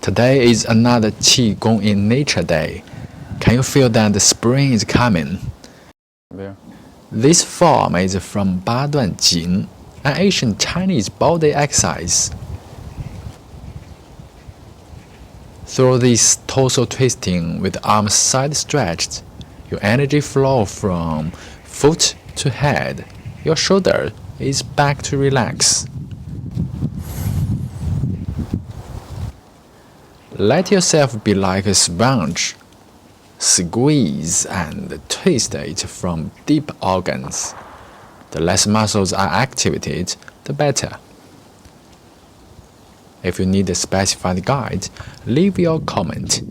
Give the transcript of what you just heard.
Today is another Qigong in Nature Day. Can you feel that the spring is coming? There. This form is from Baduanjin-an, an ancient Chinese body exercise. Through this torso twisting with arms side stretched, your energy flow from foot to head. Your shoulder is back to relax. Let yourself be like a sponge. Squeeze and twist it from deep organs. The less muscles are activated, the better. If you need a specified guide, leave your comment.